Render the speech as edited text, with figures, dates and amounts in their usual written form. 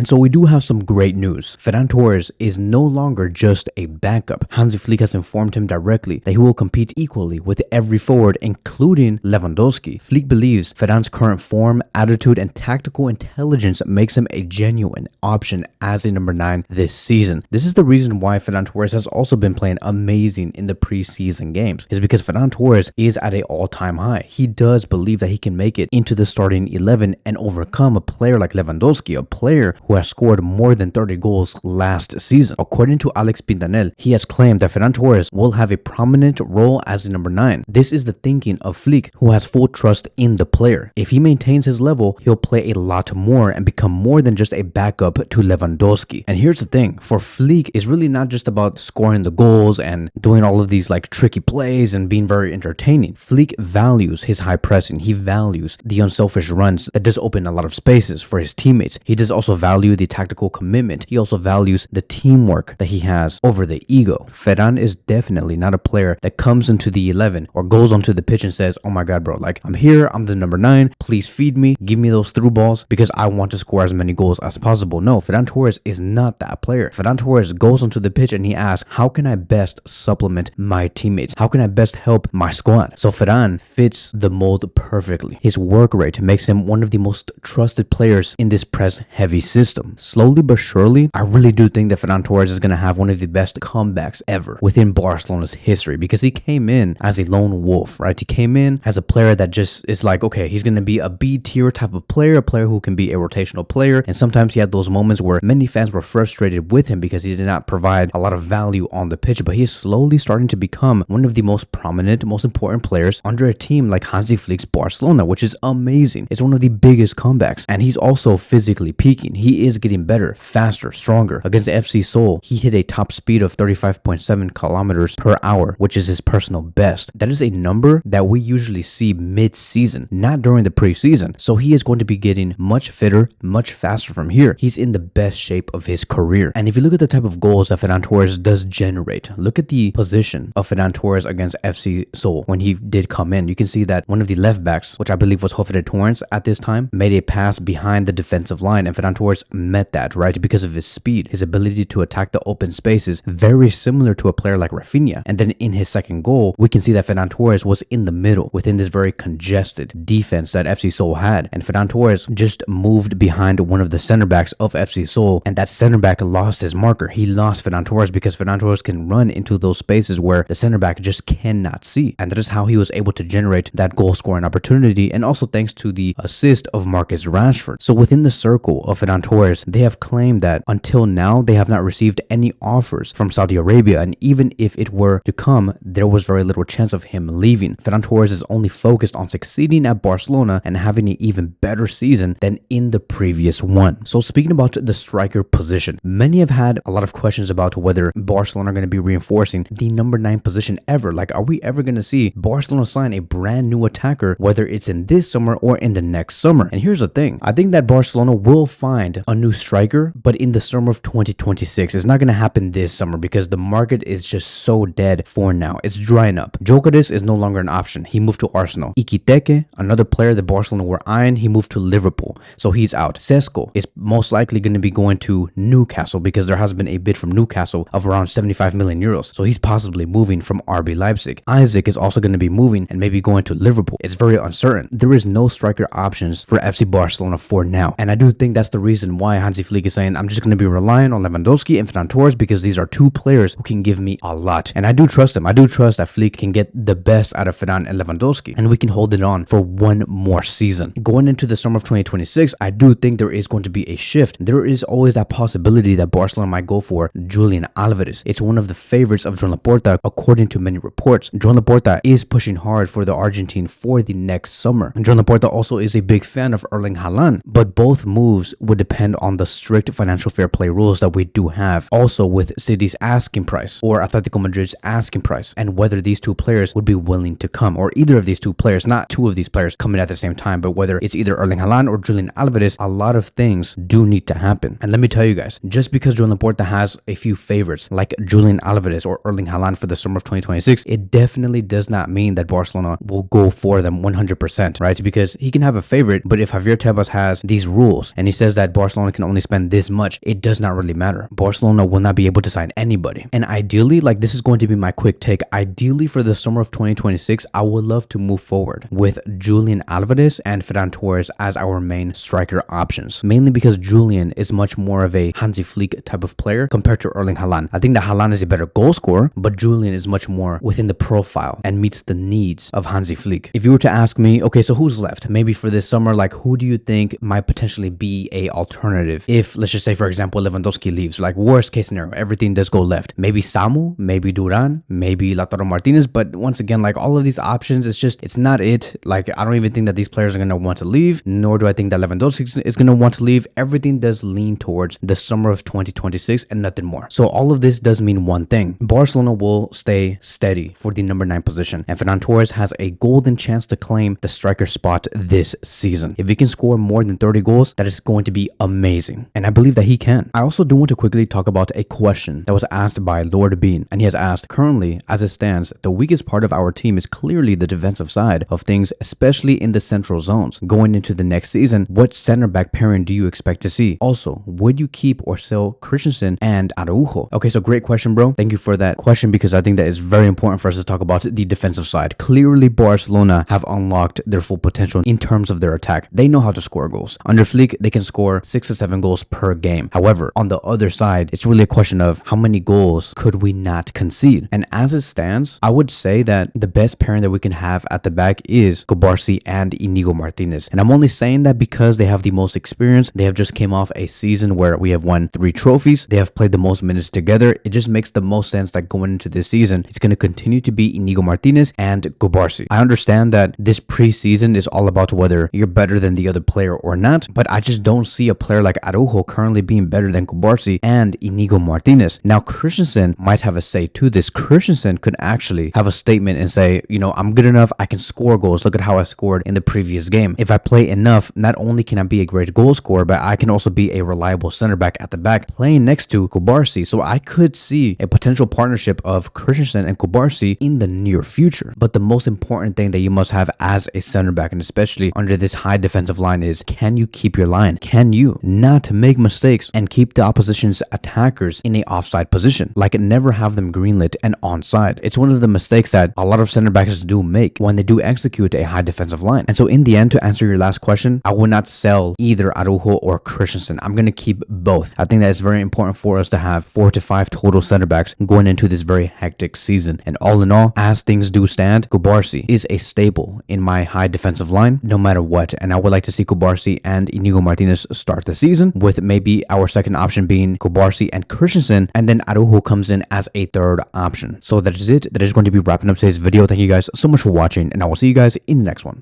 And so we do have some great news. Ferran Torres is no longer just a backup. Hansi Flick has informed him directly that he will compete equally with every forward, including Lewandowski. Flick believes Ferran's current form, attitude, and tactical intelligence makes him a genuine option as a number 9 this season. This is the reason why Ferran Torres has also been playing amazing in the preseason games, is because Ferran Torres is at an all-time high. He does believe that he can make it into the starting 11 and overcome a player like Lewandowski, a player who has scored more than 30 goals last season. According to Alex Pintanel, he has claimed that Ferran Torres will have a prominent role as a number 9. This is the thinking of Flick, who has full trust in the player. If he maintains his level, he'll play a lot more and become more than just a backup to Lewandowski. And here's the thing, for Flick, it's really not just about scoring the goals and doing all of these like tricky plays and being very entertaining. Flick values his high pressing. He values the unselfish runs that does open a lot of spaces for his teammates. He does also value the tactical commitment. He also values the teamwork that he has over the ego. Ferran is definitely not a player that comes into the 11 or goes onto the pitch and says, oh my god bro, like I'm here, I'm the number 9, please feed me, give me those through balls because I want to score as many goals as possible. No, Ferran Torres is not that player. Ferran Torres goes onto the pitch and he asks, how can I best supplement my teammates? How can I best help my squad? So Ferran fits the mold perfectly. His work rate makes him one of the most trusted players in this press-heavy system. Slowly but surely, I really do think that Ferran Torres is going to have one of the best comebacks ever within Barcelona's history, because he came in as a lone wolf, right? He came in as a player that just is like, okay, he's going to be a B-tier type of player, a player who can be a rotational player. And sometimes he had those moments where many fans were frustrated with him because he did not provide a lot of value on the pitch, but he's slowly starting to become one of the most prominent, most important players under a team like Hansi Flick's Barcelona, which is amazing. It's one of the biggest comebacks, and he's also physically peaking. He is getting better, faster, stronger. Against FC Seoul, he hit a top speed of 35.7 kilometers per hour, which is his personal best. That is a number that we usually see mid-season, not during the preseason. So he is going to be getting much fitter, much faster from here. He's in the best shape of his career. And if you look at the type of goals that Ferran Torres does generate, look at the position of Ferran Torres against FC Seoul when he did come in. You can see that one of the left backs, which I believe was Robert Torres at this time, made a pass behind the defensive line, and Ferran Torres met that, right? Because of his speed, his ability to attack the open spaces, very similar to a player like Rafinha. And then in his second goal, we can see that Ferran Torres was in the middle within this very congested defense that FC Seoul had. And Ferran Torres just moved behind one of the center backs of FC Seoul, and that center back lost his marker. He lost Ferran Torres because Ferran Torres can run into those spaces where the center back just cannot see. And that is how he was able to generate that goal scoring opportunity, and also thanks to the assist of Marcus Rashford. So within the circle of Ferran Torres, they have claimed that until now, they have not received any offers from Saudi Arabia, and even if it were to come, there was very little chance of him leaving. Ferran Torres is only focused on succeeding at Barcelona and having an even better season than in the previous one. So speaking about the striker position, many have had a lot of questions about whether Barcelona are going to be reinforcing the number 9 position ever. Like, are we ever going to see Barcelona sign a brand new attacker, whether it's in this summer or in the next summer? And here's the thing, I think that Barcelona will find a new striker, but in the summer of 2026. It's not going to happen this summer because the market is just so dead for now. It's drying up. Jokeris is no longer an option. He moved to Arsenal. Ikiteke, another player that Barcelona were eyeing, he moved to Liverpool, so he's out. Sesko is most likely going to be going to Newcastle because there has been a bid from Newcastle of around 75 million euros, so he's possibly moving from RB Leipzig. Isaac is also going to be moving and maybe going to Liverpool. It's very uncertain. There is no striker options for FC Barcelona for now, and I do think that's the reason why Hansi Flick is saying, I'm just going to be relying on Lewandowski and Ferran Torres because these are two players who can give me a lot, and I do trust them. I do trust that Flick can get the best out of Ferran and Lewandowski, and we can hold it on for one more season. Going into the summer of 2026, I do think there is going to be a shift. There is always that possibility that Barcelona might go for Julian Álvarez. It's one of the favorites of Joan Laporta, according to many reports. Joan Laporta is pushing hard for the Argentine for the next summer. And Joan Laporta also is a big fan of Erling Haaland, but both moves would depend on the strict financial fair play rules that we do have. Also with City's asking price or Atletico Madrid's asking price, and whether these two players would be willing to come, or either of these two players, not two of these players coming at the same time, but whether it's either Erling Haaland or Julian Álvarez. A lot of things do need to happen. And let me tell you guys, just because Joan Laporta has a few favorites like Julian Álvarez or Erling Haaland for the summer of 2026, it definitely does not mean that Barcelona will go for them 100%, right? Because he can have a favorite, but if Javier Tebas has these rules and he says that Barcelona Barcelona can only spend this much, it does not really matter. Barcelona will not be able to sign anybody. And ideally, like, this is going to be my quick take, ideally for the summer of 2026, I would love to move forward with Julian Álvarez and Ferran Torres as our main striker options, mainly because Julian is much more of a Hansi Flick type of player compared to Erling Haaland. I think that Haaland is a better goal scorer, but Julian is much more within the profile and meets the needs of Hansi Flick. If you were to ask me, okay, so who's left? Maybe for this summer, like, who do you think might potentially be a alternative if, let's just say, for example, Lewandowski leaves? Like, worst case scenario, everything does go left. Maybe Samu, maybe Duran, maybe Lautaro Martinez, but once again, like, all of these options, it's not it. Like, I don't even think that these players are going to want to leave, nor do I think that Lewandowski is going to want to leave. Everything does lean towards the summer of 2026 and nothing more. So all of this does mean one thing: Barcelona will stay steady for the number 9 position, and Ferran Torres has a golden chance to claim the striker spot this season. If he can score more than 30 goals, that is going to be amazing, and I believe that he can. I also do want to quickly talk about a question that was asked by Lord Bean, and he has asked, currently, as it stands, the weakest part of our team is clearly the defensive side of things, especially in the central zones. Going into the next season, what center back pairing do you expect to see? Also, would you keep or sell Christensen and Aruo? Okay, so great question, bro. Thank you for that question, because I think that is very important for us to talk about the defensive side. Clearly, Barcelona have unlocked their full potential in terms of their attack. They know how to score goals. Under Flick, they can score 6 to 7 goals per game. However, on the other side, it's really a question of how many goals could we not concede? And as it stands, I would say that the best pairing that we can have at the back is Cubarsí and Inigo Martinez. And I'm only saying that because they have the most experience. They have just came off a season where we have won 3 trophies. They have played the most minutes together. It just makes the most sense that going into this season, it's going to continue to be Inigo Martinez and Cubarsí. I understand that this preseason is all about whether you're better than the other player or not, but I just don't see a player like Arujo currently being better than Cubarsí and Inigo Martinez. Now, Christensen might have a say to this. Christensen could actually have a statement and say, you know, I'm good enough. I can score goals. Look at how I scored in the previous game. If I play enough, not only can I be a great goal scorer, but I can also be a reliable center back at the back playing next to Cubarsí. So I could see a potential partnership of Christensen and Cubarsí in the near future. But the most important thing that you must have as a center back, and especially under this high defensive line, is can you keep your line? Can you not make mistakes and keep the opposition's attackers in a offside position? Like, never have them greenlit and onside. It's one of the mistakes that a lot of center backs do make when they do execute a high defensive line. And so in the end, to answer your last question, I would not sell either Arujo or Christensen. I'm going to keep both. I think that it's very important for us to have 4 to 5 total center backs going into this very hectic season. And all in all, as things do stand, Cubarsí is a staple in my high defensive line no matter what. And I would like to see Cubarsí and Inigo Martinez start the season, with maybe our second option being Cubarsí and Christensen, and then Arujo comes in as a third option. So that is it. That is going to be wrapping up today's video. Thank you guys so much for watching, and I will see you guys in the next one.